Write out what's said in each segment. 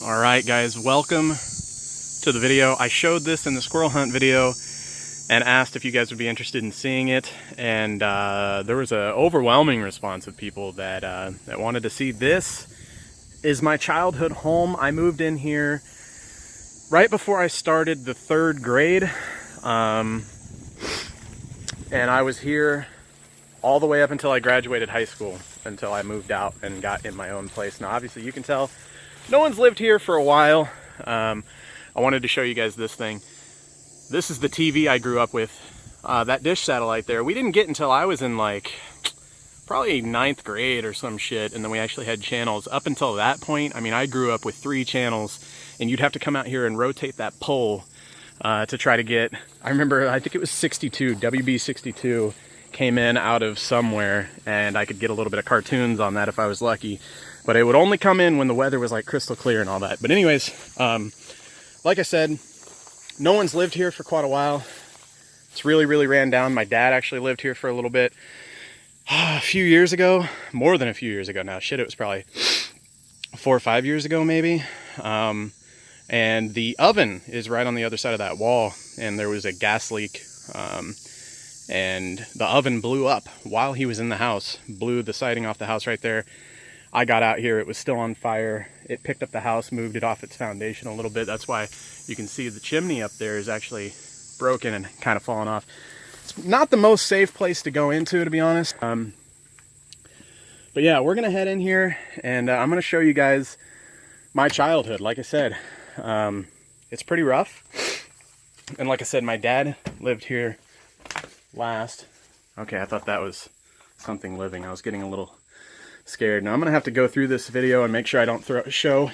Alright guys, welcome to the video. I showed this in the squirrel hunt video and asked if you guys would be interested in seeing it, and there was an overwhelming response of people that wanted to see. This is my childhood home. I moved in here right before I started the 3rd grade, and I was here all the way up until I graduated high school, until I moved out and got in my own place. Now obviously you can tell no one's lived here for a while. I wanted to show you guys this thing. This is the TV I grew up with, that dish satellite there. We didn't get until I was in like probably 9th grade or some shit, and then we actually had channels. Up until that point, I mean, I grew up with 3 channels, and you'd have to come out here and rotate that pole to try to get, I remember, I think it was 62, WB 62 came in out of somewhere, and I could get a little bit of cartoons on that if I was lucky. But it would only come in when the weather was like crystal clear and all that. But anyways, like I said, no one's lived here for quite a while. It's really ran down. My dad actually lived here for a little bit. A few years ago, more than a few years ago now. Shit, it was probably 4 or 5 years ago maybe. And the oven is right on the other side of that wall, and there was a gas leak. And the oven blew up while he was in the house. Blew the siding off the house right there. I got out here, it was still on fire. It picked up the house, moved it off its foundation a little bit. That's why you can see the chimney up there is actually broken and kind of fallen off. It's not the most safe place to go into, to be honest. But yeah, we're gonna head in here, and I'm gonna show you guys my childhood. Like I said, it's pretty rough. And like I said, my dad lived here last. Okay, I thought that was something living. I was getting a little scared. Now I'm gonna have to go through this video and make sure I don't show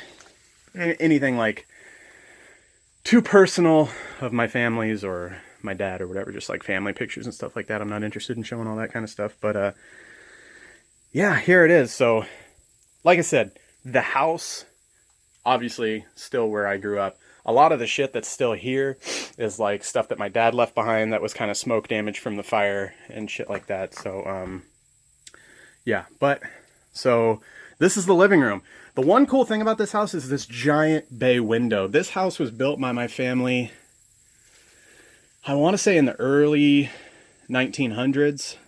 anything like too personal of my families or my dad or whatever, just like family pictures and stuff like that. I'm not interested in showing all that kind of stuff, but yeah, here it is. So like I said, the house obviously still where I grew up. A lot of the shit that's still here is like stuff that my dad left behind that was kind of smoke damage from the fire and shit like that. So yeah, but so this is the living room. The one cool thing about this house is this giant bay window. This house was built by my family, I want to say in the early 1900s.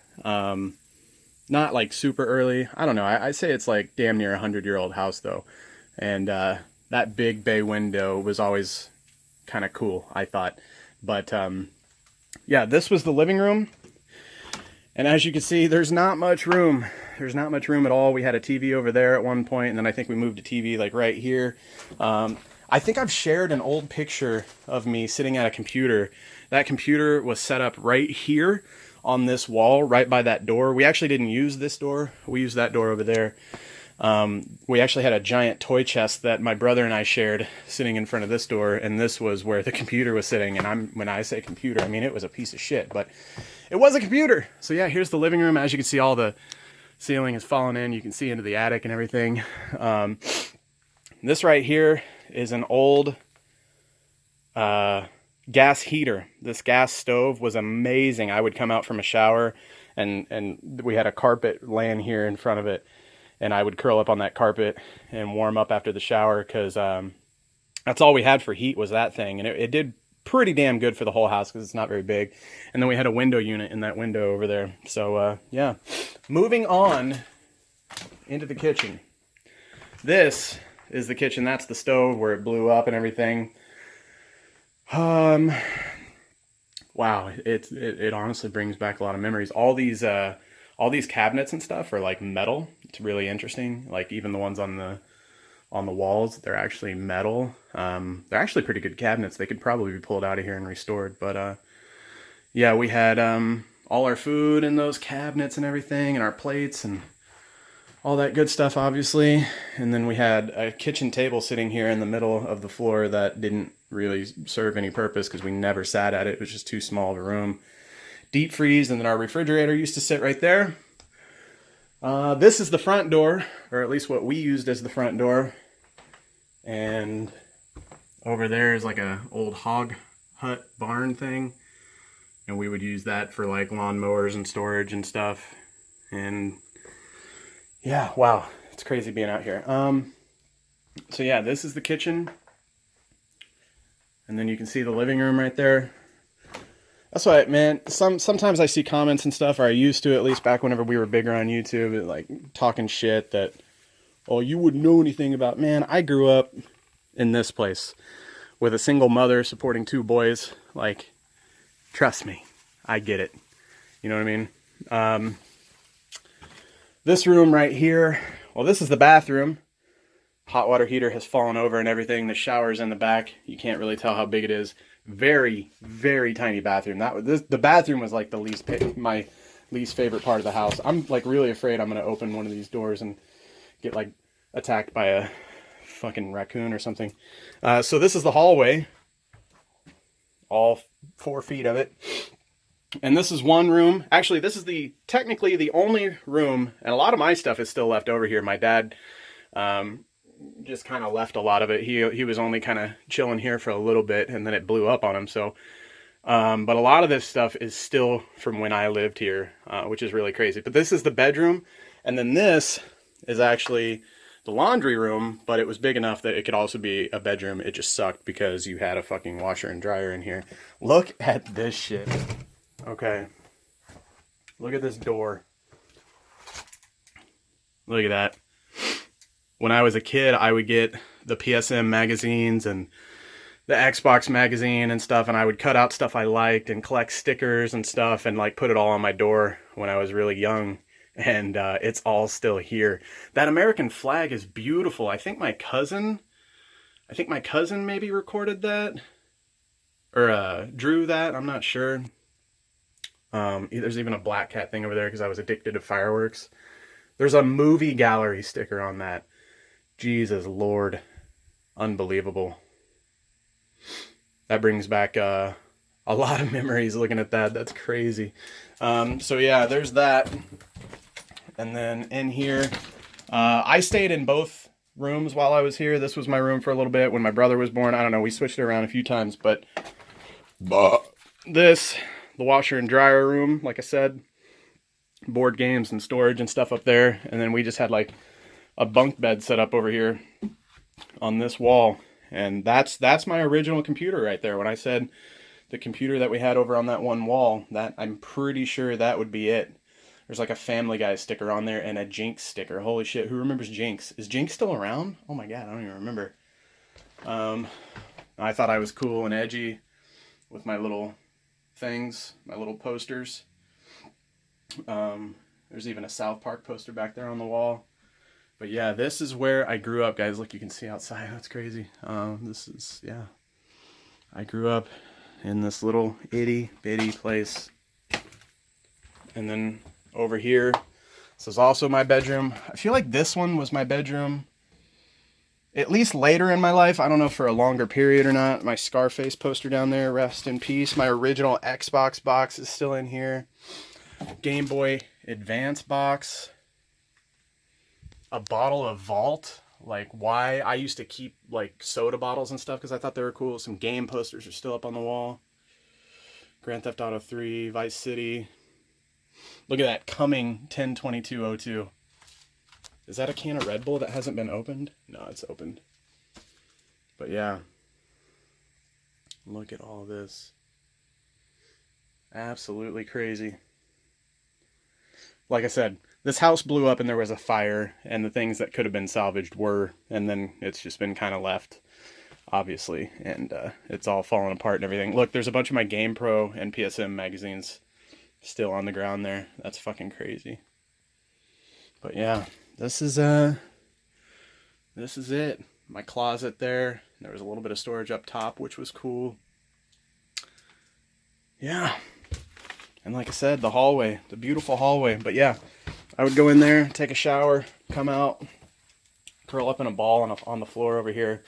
Not like super early. I don't know. I say it's like damn near 100-year-old house though. And that big bay window was always kind of cool, I thought. But yeah, this was the living room. And as you can see, there's not much room. There's not much room at all. We had a TV over there at one point, and then I think we moved a TV like right here. I think I've shared an old picture of me sitting at a computer. That computer was set up right here on this wall, right by that door. We actually didn't use this door. We used that door over there. We actually had a giant toy chest that my brother and I shared sitting in front of this door, and this was where the computer was sitting. And when I say computer, I mean it was a piece of shit, but it was a computer. So yeah, here's the living room. As you can see, all the ceiling is fallen in. You can see into the attic and everything. This right here is an old gas heater. This gas stove was amazing. I would come out from a shower, and we had a carpet laying here in front of it, and I would curl up on that carpet and warm up after the shower, because that's all we had for heat was that thing. And it did pretty damn good for the whole house because it's not very big. And then we had a window unit in that window over there. So yeah, moving on into the kitchen. This is the kitchen. That's the stove where it blew up and everything. Wow, it honestly brings back a lot of memories. All these cabinets and stuff are like metal. It's really interesting. Like even the ones on the walls, they're actually metal. They're actually pretty good cabinets. They could probably be pulled out of here and restored. But yeah, we had all our food in those cabinets and everything, and our plates and all that good stuff, obviously. And then we had a kitchen table sitting here in the middle of the floor that didn't really serve any purpose because we never sat at it. It was just too small of a room. Deep freeze, and then our refrigerator used to sit right there. This is the front door, or at least what we used as the front door. And over there is like a old hog hut barn thing, and we would use that for like lawnmowers and storage and stuff. And yeah, wow, it's crazy being out here. So yeah, this is the kitchen. And then you can see the living room right there. That's why, man, sometimes I see comments and stuff, or I used to, at least back whenever we were bigger on YouTube, like talking shit that, oh, you wouldn't know anything about. Man, I grew up in this place with a single mother supporting 2 boys. Like, trust me, I get it. You know what I mean? This room right here, well, this is the bathroom. Hot water heater has fallen over and everything. The shower's in the back. You can't really tell how big it is. Very, very tiny bathroom. The bathroom was like my least favorite part of the house. I'm like really afraid I'm gonna open one of these doors and get like attacked by a fucking raccoon or something. So this is the hallway, all 4 feet of it. And this is one room. Actually, this is technically the only room, and a lot of my stuff is still left over here. My dad just kind of left a lot of it. He was only kind of chilling here for a little bit, and then it blew up on him. So, but a lot of this stuff is still from when I lived here, which is really crazy. But this is the bedroom, and then this is actually the laundry room, but it was big enough that it could also be a bedroom. It just sucked because you had a fucking washer and dryer in here. Look at this shit. Okay. Look at this door. Look at that. When I was a kid, I would get the PSM magazines and the Xbox magazine and stuff, and I would cut out stuff I liked and collect stickers and stuff and like put it all on my door when I was really young. And it's all still here. That American flag is beautiful. I think my cousin maybe recorded that or drew that. I'm not sure. There's even a black cat thing over there because I was addicted to fireworks. There's a movie gallery sticker on that. Jesus Lord. Unbelievable. That brings back a lot of memories looking at that. That's crazy. So yeah, there's that. And then in here, I stayed in both rooms while I was here. This was my room for a little bit when my brother was born. I don't know, we switched it around a few times, but this, the washer and dryer room, like I said, board games and storage and stuff up there. And then we just had like a bunk bed set up over here on this wall. And that's my original computer right there. When I said the computer that we had over on that one wall, that I'm pretty sure that would be it. There's like a Family Guy sticker on there and a Jinx sticker. Holy shit, who remembers Jinx? Is Jinx still around? Oh my god, I don't even remember. I thought I was cool and edgy with my little things, my little posters. There's even a South Park poster back there on the wall. But yeah, this is where I grew up, guys. Look, you can see outside. That's crazy. This is, yeah. I grew up in this little itty bitty place. And then over here, this is also my bedroom. I feel like this one was my bedroom at least later in my life. I don't know for a longer period or not. My Scarface poster down there, rest in peace. My original Xbox box is still in here. Game Boy Advance box. A bottle of Vault. Like, why? I used to keep like soda bottles and stuff because I thought they were cool. Some game posters are still up on the wall. Grand Theft Auto 3, Vice City. Look at that, coming 10/22/02. Is that a can of Red Bull that hasn't been opened? No, it's opened. But yeah. Look at all this. Absolutely crazy. Like I said, this house blew up and there was a fire, and the things that could have been salvaged were, and then it's just been kind of left, obviously, and it's all fallen apart and everything. Look, there's a bunch of my GamePro and PSM magazines still on the ground there. That's fucking crazy. But yeah, this is it. My closet there. There was a little bit of storage up top, which was cool. Yeah. And like I said, the hallway, the beautiful hallway. But yeah, I would go in there, take a shower, come out, curl up in a ball on the floor over here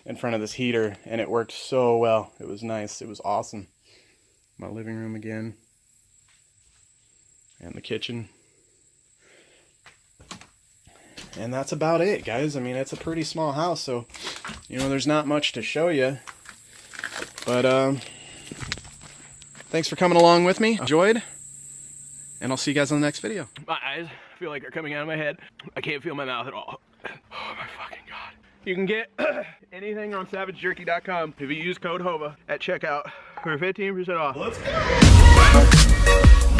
in front of this heater, and it worked so well. It was nice. It was awesome. My living room again. And the kitchen. And that's about it, guys. I mean, it's a pretty small house, so, you know, there's not much to show you. But, thanks for coming along with me. Enjoyed. And I'll see you guys on the next video. My eyes feel like they're coming out of my head. I can't feel my mouth at all. Oh my fucking God. You can get anything on savagejerky.com if you use code HOVA at checkout for 15% off. Let's go!